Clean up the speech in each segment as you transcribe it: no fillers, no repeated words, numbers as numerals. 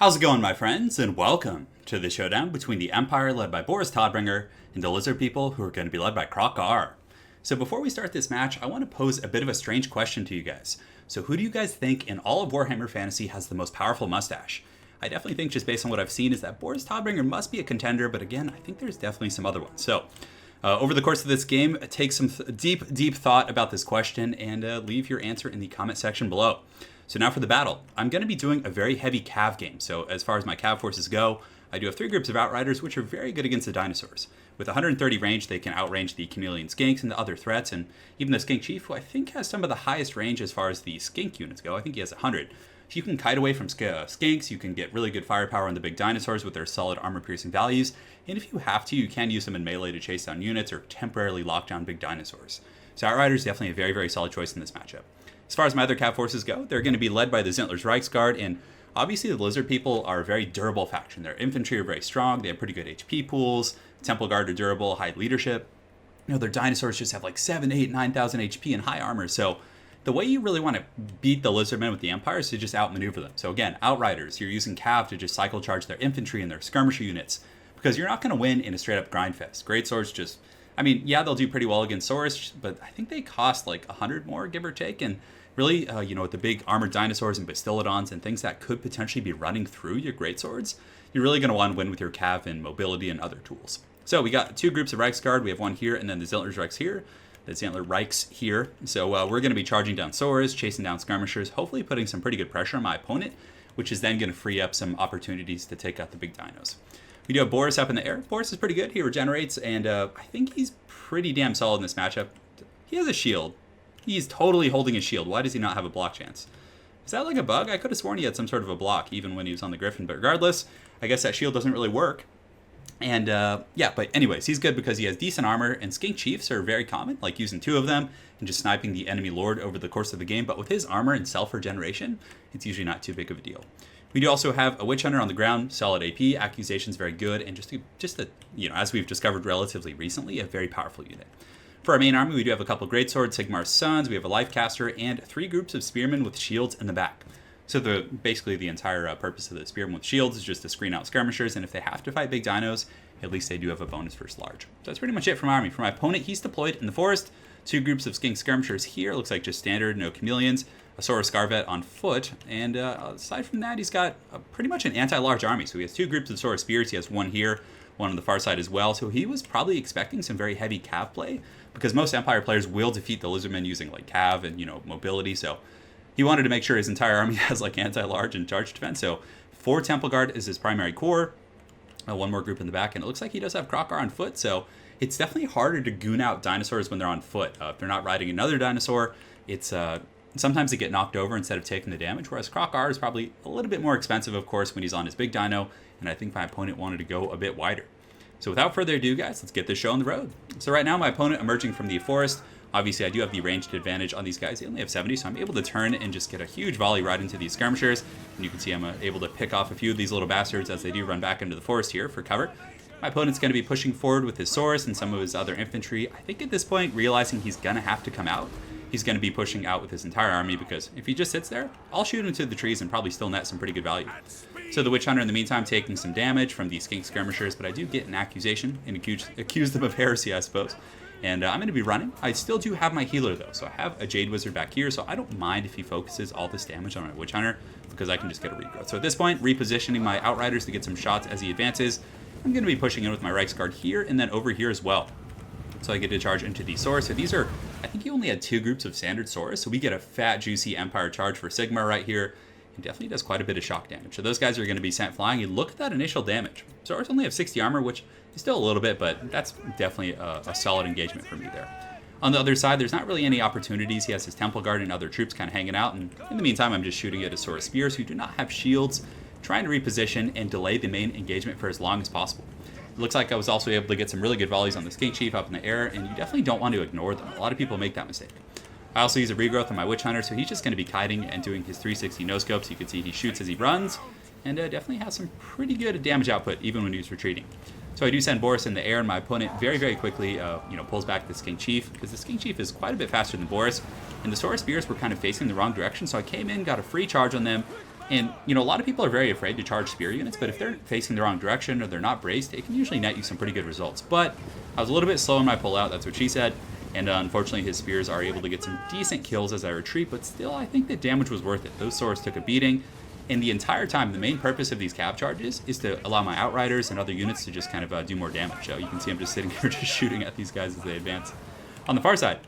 How's it going, my friends, and welcome to the showdown between the Empire led by Boris Todbringer and the Lizard people who are going to be led by Croc R. So before we start this match, I want to pose a bit of a strange question to you guys. So who do you guys think in all of Warhammer Fantasy has the most powerful mustache? I definitely think, just based on what I've seen, is that Boris Todbringer must be a contender, but again, I think there's definitely some other ones. So over the course of this game, take some deep thought about this question and leave your answer in the comment section below. So now for the battle. I'm going to be doing a very heavy cav game. So as far as my cav forces go, I do have 3 groups of outriders, which are very good against the dinosaurs. With 130 range, they can outrange the chameleon skinks and the other threats, and even the skink chief, who I think has some of the highest range as far as the skink units go. I think he has 100. So you can kite away from skinks, you can get really good firepower on the big dinosaurs with their solid armor-piercing values, and if you have to, you can use them in melee to chase down units or temporarily lock down big dinosaurs. So outriders definitely a very, very solid choice in this matchup. As far as my other cav forces go, they're going to be led by the Zintler's Reichsguard, and obviously the Lizard people are a very durable faction. Their infantry are very strong, they have pretty good HP pools, Temple Guard are durable, high leadership. You know, their dinosaurs just have like 7, 8, 9,000 HP and high armor, so the way you really want to beat the Lizardmen with the Empire is to just outmaneuver them. So again, outriders, you're using cav to just cycle charge their infantry and their skirmisher units, because you're not going to win in a straight up grind fest. Great swords just, I mean, yeah, they'll do pretty well against Saurus, but I think they cost like 100 more, give or take, and really, with the big armored dinosaurs and Bastillodons and things that could potentially be running through your greatswords, you're really going to want to win with your cav and mobility and other tools. So we got 2 groups of Reichsguard. We have one here, and then the Zintler's Reichs here. The Zintler Reichs here. So we're going to be charging down Saurus, chasing down skirmishers, hopefully putting some pretty good pressure on my opponent, which is then going to free up some opportunities to take out the big dinos. We do have Boris up in the air. Boris is pretty good. He regenerates, and I think he's pretty damn solid in this matchup. He has a shield. He's totally holding his shield. Why does he not have a block chance? Is that like a bug? I could have sworn he had some sort of a block even when he was on the Griffin. But regardless, I guess that shield doesn't really work. And yeah, but anyways, he's good because he has decent armor. And skink chiefs are very common, like using 2 of them and just sniping the enemy lord over the course of the game. But with his armor and self-regeneration, it's usually not too big of a deal. We do also have a Witch Hunter on the ground, solid AP, accusations very good, and just a, as we've discovered relatively recently, a very powerful unit. For our main army, we do have a couple greatswords, Sigmar's Sons, we have a life caster, and 3 groups of spearmen with shields in the back. So basically the entire purpose of the spearmen with shields is just to screen out skirmishers, and if they have to fight big dinos, at least they do have a bonus versus large. So that's pretty much it for my army. For my opponent, he's deployed in the forest, 2 groups of skink skirmishers here, looks like just standard, no chameleons, a Saurus Scarvet on foot, and aside from that, he's got pretty much an anti-large army. So he has 2 groups of Saurus Spears, he has one here, one on the far side as well, so he was probably expecting some very heavy cav play, because most Empire players will defeat the Lizardmen using like cav and mobility, so he wanted to make sure his entire army has like anti-large and charge defense. So 4 Temple Guard is his primary core, 1 more group in the back, and it looks like he does have Croc R on foot, so it's definitely harder to goon out dinosaurs when they're on foot. If they're not riding another dinosaur, it's sometimes they get knocked over instead of taking the damage, whereas Croc R is probably a little bit more expensive, of course, when he's on his big dino, and I think my opponent wanted to go a bit wider. So without further ado, guys, let's get this show on the road. So right now, my opponent emerging from the forest. Obviously, I do have the ranged advantage on these guys. They only have 70, so I'm able to turn and just get a huge volley right into these skirmishers. And you can see I'm able to pick off a few of these little bastards as they do run back into the forest here for cover. My opponent's going to be pushing forward with his Saurus and some of his other infantry. I think at this point, realizing he's going to have to come out, he's going to be pushing out with his entire army, because if he just sits there, I'll shoot him to the trees and probably still net some pretty good value. So the Witch Hunter in the meantime taking some damage from these skink skirmishers, but I do get an accusation and accuse them of heresy, I suppose. And I'm going to be running. I still do have my healer though, so I have a Jade Wizard back here, so I don't mind if he focuses all this damage on my Witch Hunter, because I can just get a regrowth. So at this point, repositioning my Outriders to get some shots as he advances. I'm going to be pushing in with my Reichsguard here and then over here as well. So I get to charge into the Saurus. So these are, I think he only had 2 groups of standard Saurus, so we get a fat, juicy Empire charge for Sigmar right here. He definitely does quite a bit of shock damage. So those guys are going to be sent flying. And look at that initial damage. Saurus only have 60 armor, which is still a little bit, but that's definitely a solid engagement for me there. On the other side, there's not really any opportunities. He has his Temple Guard and other troops kind of hanging out. And in the meantime, I'm just shooting at his Saurus Spears, who do not have shields, trying to reposition and delay the main engagement for as long as possible. It looks like I was also able to get some really good volleys on the Skink Chief up in the air, and you definitely don't want to ignore them. A lot of people make that mistake. I also use a regrowth on my Witch Hunter, so he's just going to be kiting and doing his 360 no-scopes. You can see he shoots as he runs, and definitely has some pretty good damage output, even when he's retreating. So I do send Boris in the air, and my opponent very, very quickly pulls back the Skink Chief, because the Skink Chief is quite a bit faster than Boris, and the Saurus Spears were kind of facing the wrong direction, so I came in, got a free charge on them, And, you know, a lot of people are very afraid to charge spear units, but if they're facing the wrong direction or they're not braced, it can usually net you some pretty good results. But I was a little bit slow in my pullout, that's what she said. And unfortunately, his spears are able to get some decent kills as I retreat, but still, I think the damage was worth it. Those swords took a beating. And the entire time, the main purpose of these cav charges is to allow my outriders and other units to just kind of do more damage. So you can see I'm just sitting here just shooting at these guys as they advance. On the far side,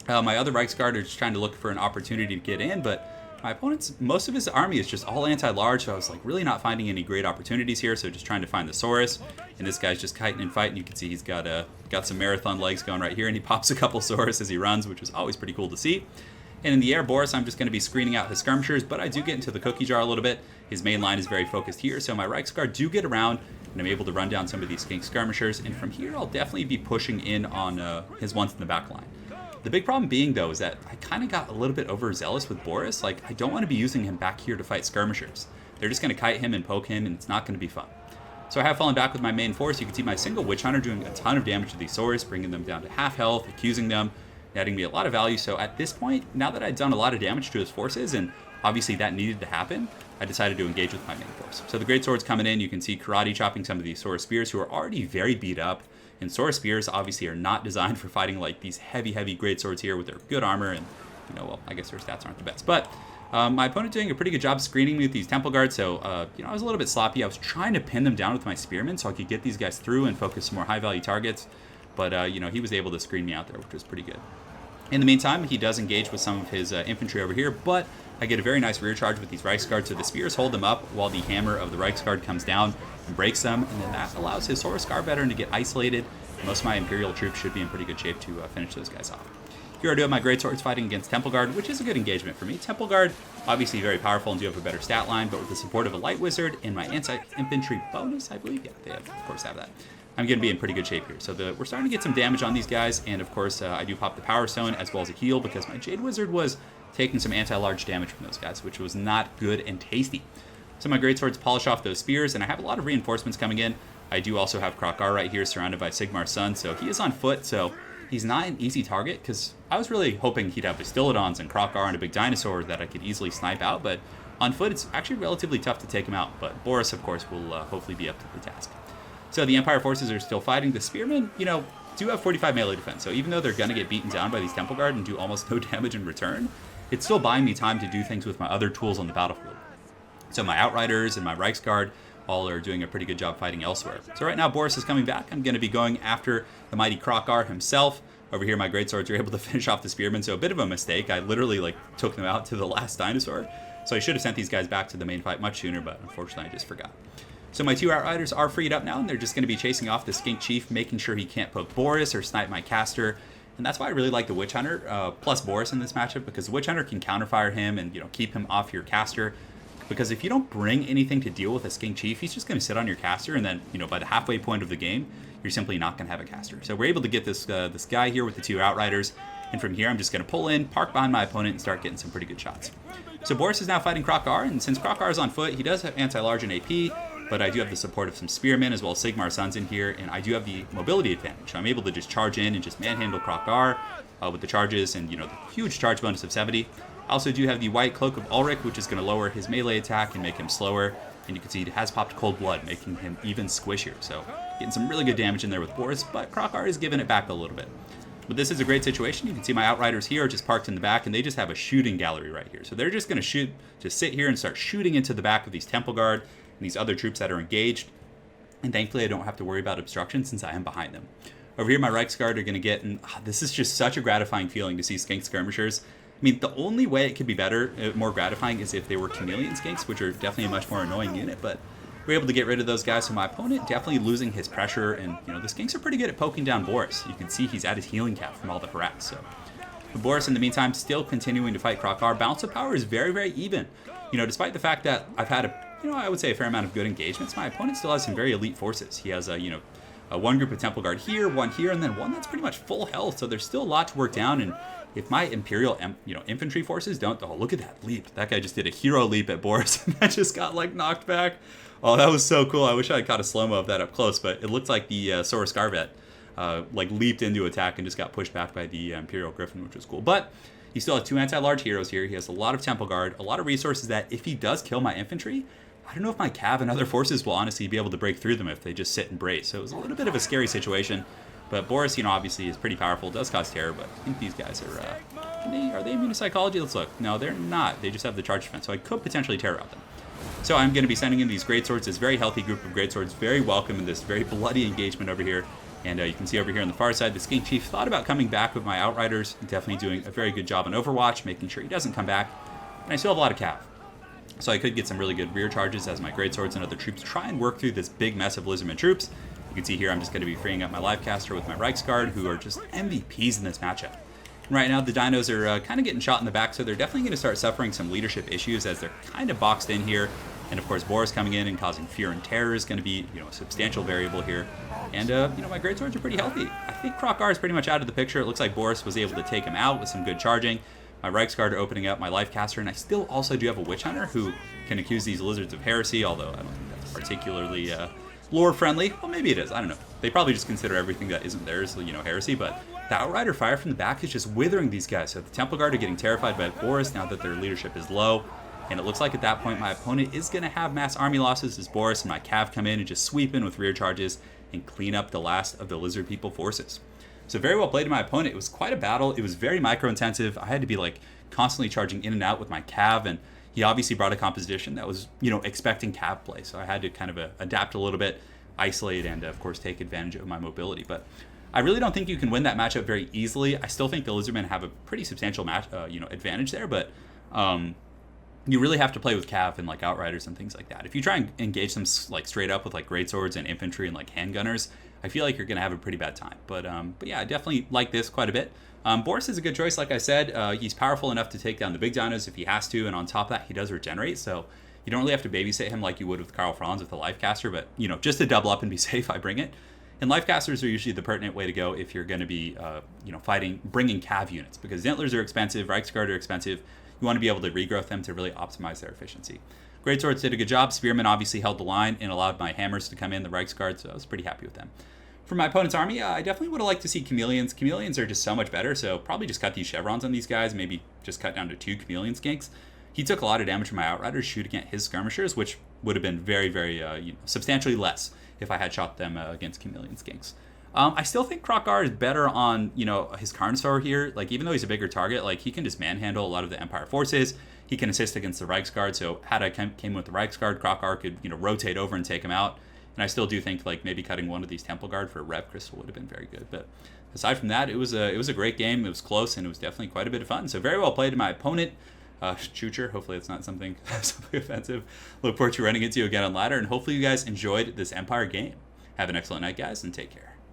my other Reichsguard are just trying to look for an opportunity to get in, but my opponent's, most of his army is just all anti-large, so I was like really not finding any great opportunities here, so just trying to find the Saurus. And this guy's just kiting and fighting. You can see he's got some marathon legs going right here, and he pops a couple Saurus as he runs, which is always pretty cool to see. And in the air, Boris, I'm just going to be screening out his skirmishers, but I do get into the cookie jar a little bit. His main line is very focused here, so my Reichsguard do get around, and I'm able to run down some of these skink skirmishers. And from here, I'll definitely be pushing in on his ones in the back line. The big problem being, though, is that I kind of got a little bit overzealous with Boris. Like, I don't want to be using him back here to fight skirmishers. They're just going to kite him and poke him, and it's not going to be fun. So I have fallen back with my main force. You can see my single Witch Hunter doing a ton of damage to these Saurus, bringing them down to half health, accusing them, netting me a lot of value. So at this point, now that I'd done a lot of damage to his forces, and obviously that needed to happen, I decided to engage with my main force. So the Great Sword's coming in. You can see karate chopping some of these Saurus Spears, who are already very beat up. And Saurus Spears obviously are not designed for fighting like these heavy great swords here with their good armor, and, you know, well, I guess their stats aren't the best. But my opponent doing a pretty good job screening me with these Temple Guards, so, you know, I was a little bit sloppy. I was trying to pin them down with my Spearmen so I could get these guys through and focus some more high-value targets, but, you know, he was able to screen me out there, which was pretty good. In the meantime, he does engage with some of his infantry over here, but I get a very nice rear charge with these Reichsguard, so the spears hold them up while the hammer of the Reichsguard comes down and breaks them, and then that allows his Saurus Guard veteran to get isolated. Most of my Imperial troops should be in pretty good shape to finish those guys off. Here I do have my Great Swords fighting against Temple Guard, which is a good engagement for me. Temple Guard, obviously very powerful and do have a better stat line, but with the support of a Light Wizard and my anti-infantry bonus, I believe, yeah, they have, of course have that. I'm going to be in pretty good shape here. So we're starting to get some damage on these guys, and of course I do pop the Power Stone as well as a heal because my Jade Wizard was taking some anti-large damage from those guys, which was not good and tasty. So my Great Swords polish off those spears, and I have a lot of reinforcements coming in. I do also have Krokar right here surrounded by Sigmar's son, so he is on foot, so he's not an easy target, because I was really hoping he'd have Bastillodons and Krokar and a big dinosaur that I could easily snipe out, but on foot it's actually relatively tough to take him out, but Boris, of course, will hopefully be up to the task. So the Empire forces are still fighting. The Spearmen, you know, do have 45 melee defense, so even though they're going to get beaten down by these Temple Guard and do almost no damage in return, it's still buying me time to do things with my other tools on the battlefield. So my Outriders and my Reichsguard all are doing a pretty good job fighting elsewhere. So right now Boris is coming back. I'm going to be going after the mighty Krokar himself. Over here my Great Swords are able to finish off the Spearmen, so a bit of a mistake. I literally took them out to the last dinosaur. So I should have sent these guys back to the main fight much sooner, but unfortunately I just forgot. So my two Outriders are freed up now, and they're just going to be chasing off the Skink Chief, making sure he can't poke Boris or snipe my caster. And that's why I really like the Witch Hunter plus Boris in this matchup, because the Witch Hunter can counterfire him and, you know, keep him off your caster. Because if you don't bring anything to deal with a Skink Chief, he's just going to sit on your caster, and then, you know, by the halfway point of the game, you're simply not going to have a caster. So we're able to get this this guy here with the two Outriders, and from here I'm just going to pull in, park behind my opponent, and start getting some pretty good shots. So Boris is now fighting Krokar, and since Krokar is on foot, he does have anti-large and AP, but I do have the support of some Spearmen as well as Sigmar's sons in here, and I do have the mobility advantage. So I'm able to just charge in and just manhandle Krokar with the charges and, you know, the huge charge bonus of 70. I also do have the White Cloak of Ulrich, which is going to lower his melee attack and make him slower. And you can see it has popped Cold Blood, making him even squishier. So getting some really good damage in there with Boris, but Krokar is giving it back a little bit. But this is a great situation. You can see my Outriders here are just parked in the back, and they just have a shooting gallery right here. So they're just going to just sit here and start shooting into the back of these Temple Guard and these other troops that are engaged. And thankfully I don't have to worry about obstruction since I am behind them. Over here my Reichsguard are going to get, and this is just such a gratifying feeling to see Skink Skirmishers. I mean, the only way it could be better, more gratifying, is if they were Chameleon Skinks, which are definitely a much more annoying unit, but we're able to get rid of those guys. So my opponent definitely losing his pressure, and, you know, the Skinks are pretty good at poking down Boris. You can see he's at his healing cap from all the harass. So but Boris, in the meantime, still continuing to fight Krokar. Balance of power is very even. You know, despite the fact that I've had I would say a fair amount of good engagements, my opponent still has some very elite forces. He has one group of Temple Guard here, one here, and then one that's pretty much full health. So there's still a lot to work down, and if my Imperial infantry forces don't... Oh, look at that leap. That guy just did a hero leap at Boris, and that just got, knocked back. Oh, that was so cool. I wish I had caught a slow-mo of that up close, but it looked like the Saurus Scarvet leaped into attack and just got pushed back by the Imperial Griffin, which was cool. But, He still has 2 anti-large heroes here. He has a lot of Temple Guard, a lot of resources that if he does kill my infantry, I don't know if my cav and other forces will honestly be able to break through them if they just sit and brace. So it was a little bit of a scary situation. But Boris, obviously is pretty powerful, does cause terror, but I think these guys are they immune to psychology? Let's look. No, they're not. They just have the charge defense, so I could potentially terror out them. So I'm going to be sending in these greatswords, this very healthy group of greatswords, very welcome in this very bloody engagement over here. And you can see over here on the far side, the Skink Chief thought about coming back with my Outriders, definitely doing a very good job on Overwatch, making sure he doesn't come back. And I still have a lot of cav. So I could get some really good rear charges as my greatswords and other troops try and work through this big mess of Lizardmen troops. You can see here I'm just going to be freeing up my Livecaster with my Reichsguard, who are just MVPs in this matchup. And right now the dinos are kind of getting shot in the back, so they're definitely going to start suffering some leadership issues as they're kind of boxed in here. And of course Boris coming in and causing fear and terror is going to be a substantial variable here. And my greatswords are pretty healthy. I think Krokar is pretty much out of the picture. It looks like Boris was able to take him out with some good charging. My Reichsguard are opening up my Lifecaster, and I still also do have a Witch Hunter who can accuse these lizards of heresy, although I don't think that's particularly lore-friendly. Well, maybe it is. I don't know. They probably just consider everything that isn't theirs, heresy, but the Outrider fire from the back is just withering these guys. So the Temple Guard are getting terrified by Boris now that their leadership is low, and it looks like at that point my opponent is going to have mass army losses as Boris and my Cav come in and just sweep in with rear charges and clean up the last of the Lizard People forces. So very well played to my opponent. It was quite a battle. It was very micro-intensive. I had to be constantly charging in and out with my Cav, and he obviously brought a composition that was, expecting Cav play. So I had to kind of adapt a little bit, isolate, and of course take advantage of my mobility. But I really don't think you can win that matchup very easily. I still think the Lizardmen have a pretty substantial advantage there, but you really have to play with Cav and Outriders and things like that. If you try and engage them straight up with greatswords and infantry and handgunners, I feel like you're going to have a pretty bad time. But yeah, I definitely like this quite a bit. Boris is a good choice, like I said. He's powerful enough to take down the big dinos if he has to, and on top of that, he does regenerate, so you don't really have to babysit him like you would with Karl Franz with the Lifecaster, but, just to double up and be safe, I bring it. And Lifecasters are usually the pertinent way to go if you're going to be, bringing Cav units, because Zentlers are expensive, Reichsguard are expensive. You want to be able to regrowth them to really optimize their efficiency. Greatswords did a good job. Spearmen obviously held the line and allowed my hammers to come in, the Reichsguard, so I was pretty happy with them. For my opponent's army, I definitely would have liked to see Chameleons. Chameleons are just so much better, so probably just cut these chevrons on these guys, maybe just cut down to 2 Chameleon Skinks. He took a lot of damage from my Outriders shooting at his skirmishers, which would have been very, very substantially less if I had shot them against Chameleon Skinks. I still think Krokar is better on, his Carnosaur here. Even though he's a bigger target, he can just manhandle a lot of the Empire forces. He can assist against the Reichsguard, so had I came with the Reichsguard, Krokar could, rotate over and take him out. And I still do think maybe cutting one of these Temple Guard for a Rev Crystal would have been very good. But aside from that, it was a great game. It was close, and it was definitely quite a bit of fun. So very well played to my opponent, Chucher. Hopefully it's not something offensive. Look forward to running into you again on ladder, and hopefully you guys enjoyed this Empire game. Have an excellent night, guys, and take care.